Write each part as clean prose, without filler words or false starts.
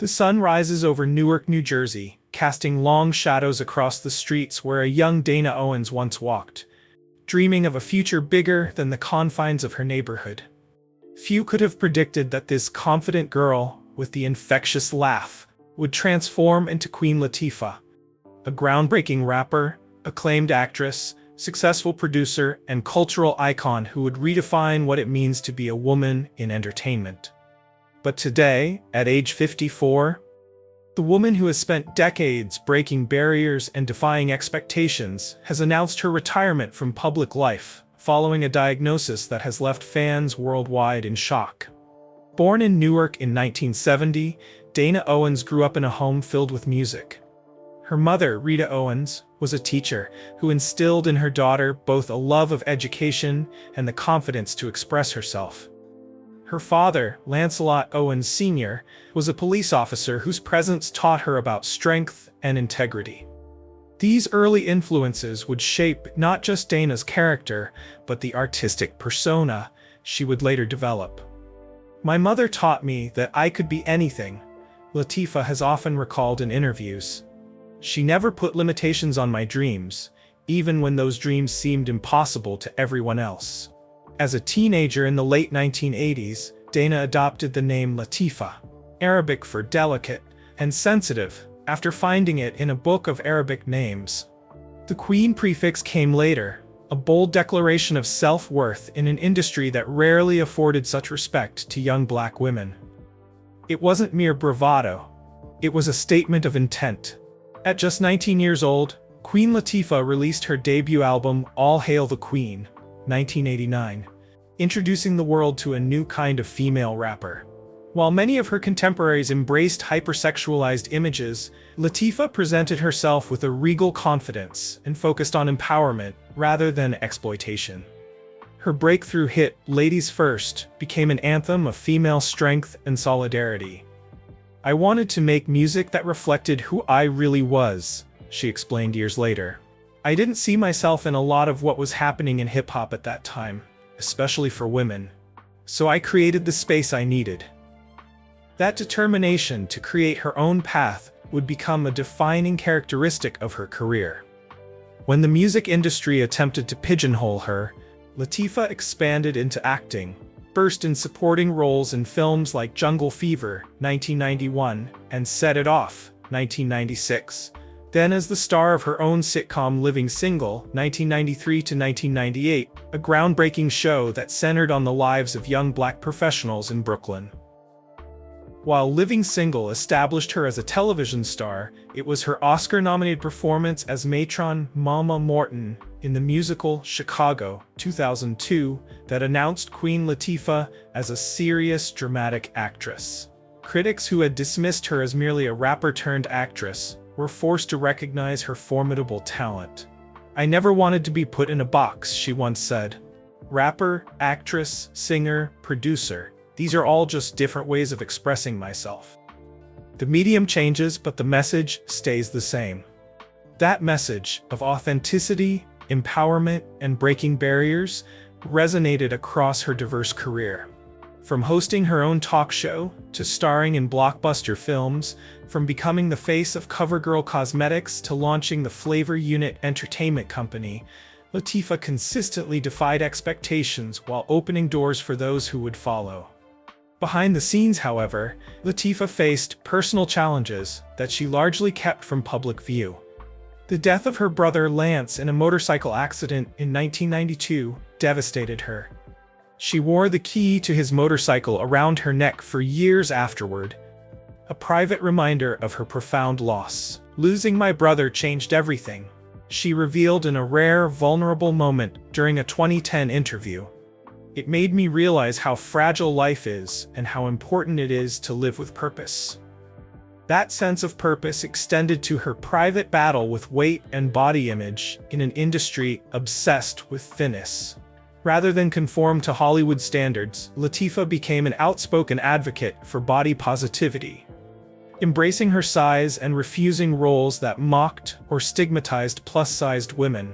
The sun rises over Newark, New Jersey, casting long shadows across the streets where a young Dana Owens once walked, dreaming of a future bigger than the confines of her neighborhood. Few could have predicted that this confident girl, with the infectious laugh, would transform into Queen Latifah, a groundbreaking rapper, acclaimed actress, successful producer, and cultural icon who would redefine what it means to be a woman in entertainment. But today, at age 54, the woman who has spent decades breaking barriers and defying expectations has announced her retirement from public life, following a diagnosis that has left fans worldwide in shock. Born in Newark in 1970, Dana Owens grew up in a home filled with music. Her mother, Rita Owens, was a teacher who instilled in her daughter both a love of education and the confidence to express herself. Her father, Lancelot Owens Sr., was a police officer whose presence taught her about strength and integrity. These early influences would shape not just Dana's character, but the artistic persona she would later develop. "My mother taught me that I could be anything," Latifah has often recalled in interviews. "She never put limitations on my dreams, even when those dreams seemed impossible to everyone else." As a teenager in the late 1980s, Dana adopted the name Latifah, Arabic for delicate and sensitive, after finding it in a book of Arabic names. The Queen prefix came later, a bold declaration of self-worth in an industry that rarely afforded such respect to young black women. It wasn't mere bravado. It was a statement of intent. At just 19 years old, Queen Latifah released her debut album, All Hail the Queen, 1989, introducing the world to a new kind of female rapper. While many of her contemporaries embraced hypersexualized images, Latifah presented herself with a regal confidence and focused on empowerment rather than exploitation. Her breakthrough hit, Ladies First, became an anthem of female strength and solidarity. "I wanted to make music that reflected who I really was," she explained years later. "I didn't see myself in a lot of what was happening in hip-hop at that time, especially for women. So I created the space I needed." That determination to create her own path would become a defining characteristic of her career. When the music industry attempted to pigeonhole her, Latifah expanded into acting, burst in supporting roles in films like Jungle Fever, 1991, and Set It Off, 1996. Then as the star of her own sitcom Living Single, 1993 to 1998, a groundbreaking show that centered on the lives of young black professionals in Brooklyn. While Living Single established her as a television star, it was her Oscar-nominated performance as matron Mama Morton in the musical Chicago, 2002, that announced Queen Latifah as a serious, dramatic actress. Critics who had dismissed her as merely a rapper-turned-actress were forced to recognize her formidable talent. "I never wanted to be put in a box," she once said. "Rapper, actress, singer, producer. These are all just different ways of expressing myself." The medium changes, but the message stays the same. That message of authenticity, empowerment, and breaking barriers resonated across her diverse career. From hosting her own talk show, to starring in blockbuster films, from becoming the face of CoverGirl Cosmetics to launching the Flavor Unit Entertainment Company, Latifah consistently defied expectations while opening doors for those who would follow. Behind the scenes, however, Latifah faced personal challenges that she largely kept from public view. The death of her brother Lance in a motorcycle accident in 1992 devastated her. She wore the key to his motorcycle around her neck for years afterward, a private reminder of her profound loss. "Losing my brother changed everything," she revealed in a rare, vulnerable moment during a 2010 interview. "It made me realize how fragile life is and how important it is to live with purpose." That sense of purpose extended to her private battle with weight and body image in an industry obsessed with thinness. Rather than conform to Hollywood standards, Latifah became an outspoken advocate for body positivity, embracing her size and refusing roles that mocked or stigmatized plus-sized women.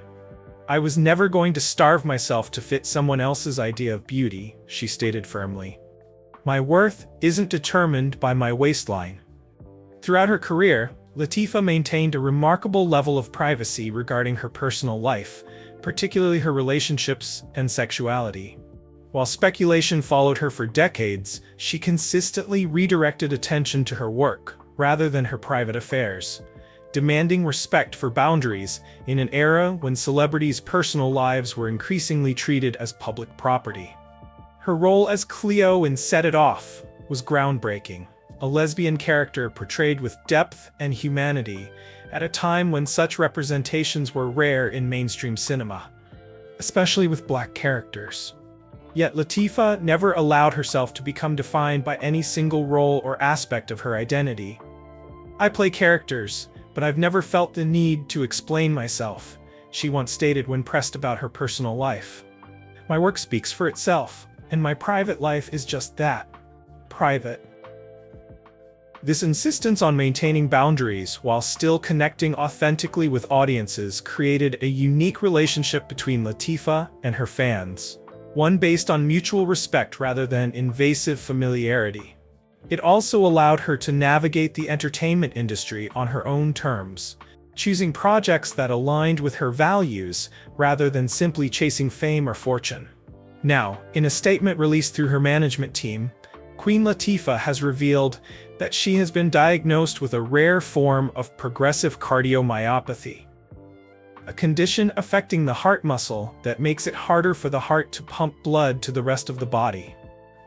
"I was never going to starve myself to fit someone else's idea of beauty," she stated firmly. "My worth isn't determined by my waistline. Throughout her career, Latifah maintained a remarkable level of privacy regarding her personal life, particularly her relationships and sexuality. While speculation followed her for decades, she consistently redirected attention to her work rather than her private affairs, demanding respect for boundaries in an era when celebrities' personal lives were increasingly treated as public property. Her role as Cleo in Set It Off was groundbreaking, a lesbian character portrayed with depth and humanity at a time when such representations were rare in mainstream cinema, especially with Black characters. Yet Latifah never allowed herself to become defined by any single role or aspect of her identity. "I play characters, but I've never felt the need to explain myself," she once stated when pressed about her personal life. "My work speaks for itself, and my private life is just that, private." This insistence on maintaining boundaries while still connecting authentically with audiences created a unique relationship between Latifah and her fans, one based on mutual respect rather than invasive familiarity. It also allowed her to navigate the entertainment industry on her own terms, choosing projects that aligned with her values rather than simply chasing fame or fortune. Now, in a statement released through her management team, Queen Latifah has revealed that she has been diagnosed with a rare form of progressive cardiomyopathy, a condition affecting the heart muscle that makes it harder for the heart to pump blood to the rest of the body.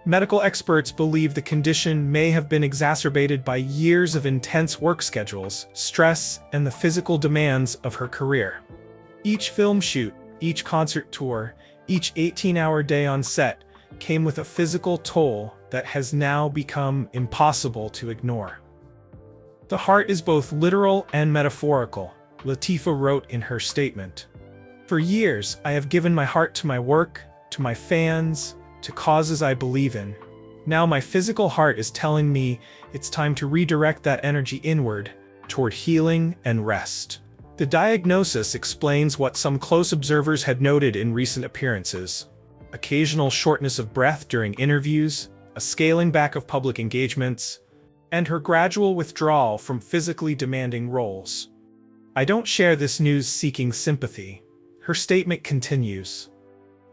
Medical experts believe the condition may have been exacerbated by years of intense work schedules, stress, and the physical demands of her career. Each film shoot, each concert tour, each 18-hour day on set came with a physical toll that has now become impossible to ignore. "The heart is both literal and metaphorical," Latifah wrote in her statement. "For years, I have given my heart to my work, to my fans, to causes I believe in. Now my physical heart is telling me it's time to redirect that energy inward, toward healing and rest." The diagnosis explains what some close observers had noted in recent appearances: occasional shortness of breath during interviews, a scaling back of public engagements, and her gradual withdrawal from physically demanding roles. "I don't share this news seeking sympathy," her statement continues.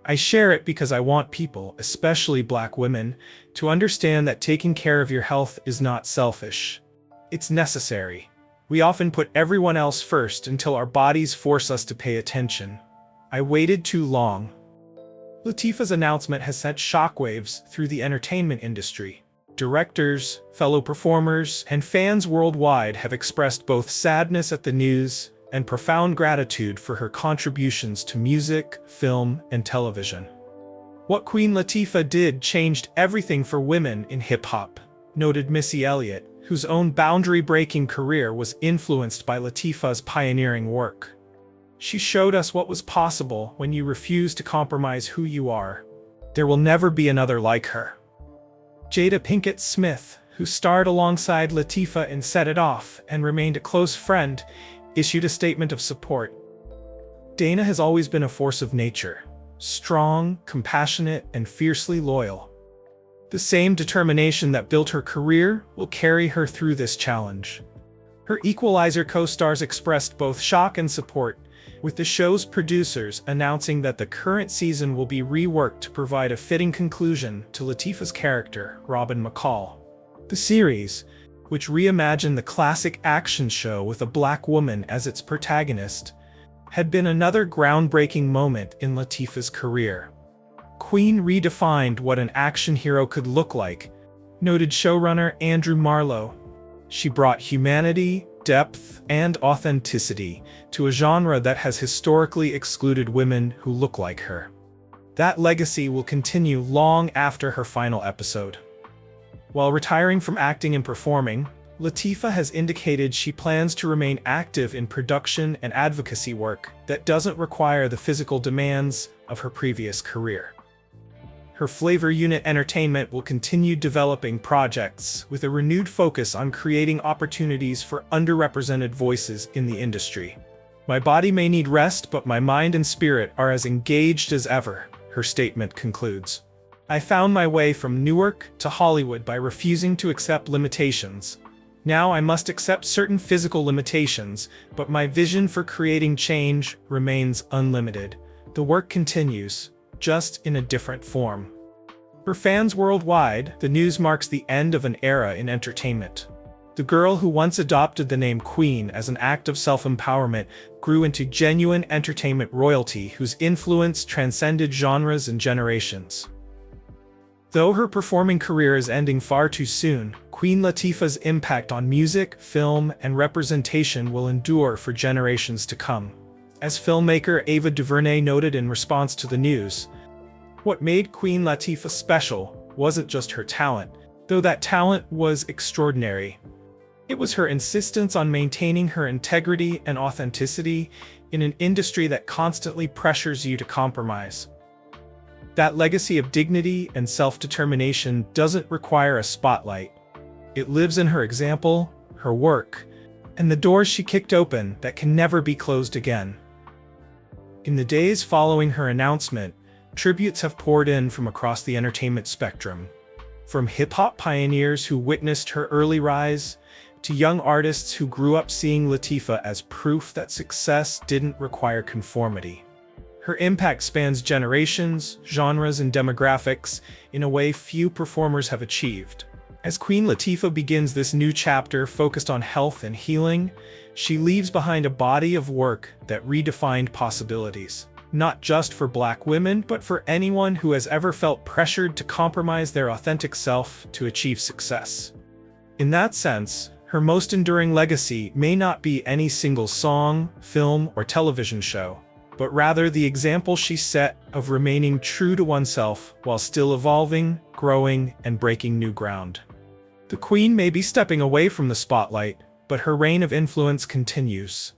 "I share it because I want people, especially Black women, to understand that taking care of your health is not selfish. It's necessary. We often put everyone else first until our bodies force us to pay attention. I waited too long." Latifah's announcement has sent shockwaves through the entertainment industry. Directors, fellow performers, and fans worldwide have expressed both sadness at the news and profound gratitude for her contributions to music, film, and television. "What Queen Latifah did changed everything for women in hip-hop," noted Missy Elliott, whose own boundary-breaking career was influenced by Latifah's pioneering work. "She showed us what was possible when you refuse to compromise who you are. There will never be another like her." Jada Pinkett Smith, who starred alongside Latifah in Set It Off and remained a close friend, issued a statement of support. "Dana has always been a force of nature, strong, compassionate, and fiercely loyal. The same determination that built her career will carry her through this challenge." Her Equalizer co-stars expressed both shock and support, with the show's producers announcing that the current season will be reworked to provide a fitting conclusion to Latifah's character, Robin McCall. The series, which reimagined the classic action show with a Black woman as its protagonist, had been another groundbreaking moment in Latifah's career. Queen redefined what an action hero could look like, noted showrunner Andrew Marlowe. She brought humanity, depth, and authenticity to a genre that has historically excluded women who look like her. That legacy will continue long after her final episode. While retiring from acting and performing, Latifah has indicated she plans to remain active in production and advocacy work that doesn't require the physical demands of her previous career. Her Flavor Unit Entertainment will continue developing projects with a renewed focus on creating opportunities for underrepresented voices in the industry. "My body may need rest, but my mind and spirit are as engaged as ever," her statement concludes. "I found my way from Newark to Hollywood by refusing to accept limitations. Now I must accept certain physical limitations, but my vision for creating change remains unlimited. The work continues, just in a different form. For fans worldwide, the news marks the end of an era in entertainment. The girl who once adopted the name Queen as an act of self-empowerment grew into genuine entertainment royalty whose influence transcended genres and generations. Though her performing career is ending far too soon, Queen Latifah's impact on music, film, and representation will endure for generations to come. As filmmaker Ava DuVernay noted in response to the news, what made Queen Latifah special wasn't just her talent, though that talent was extraordinary. It was her insistence on maintaining her integrity and authenticity in an industry that constantly pressures you to compromise. That legacy of dignity and self-determination doesn't require a spotlight. It lives in her example, her work, and the doors she kicked open that can never be closed again. In the days following her announcement, tributes have poured in from across the entertainment spectrum. From hip-hop pioneers who witnessed her early rise, to young artists who grew up seeing Latifah as proof that success didn't require conformity. Her impact spans generations, genres, and demographics in a way few performers have achieved. As Queen Latifah begins this new chapter focused on health and healing, she leaves behind a body of work that redefined possibilities, not just for Black women, but for anyone who has ever felt pressured to compromise their authentic self to achieve success. In that sense, her most enduring legacy may not be any single song, film, or television show, but rather the example she set of remaining true to oneself while still evolving, growing, and breaking new ground. The Queen may be stepping away from the spotlight, but her reign of influence continues.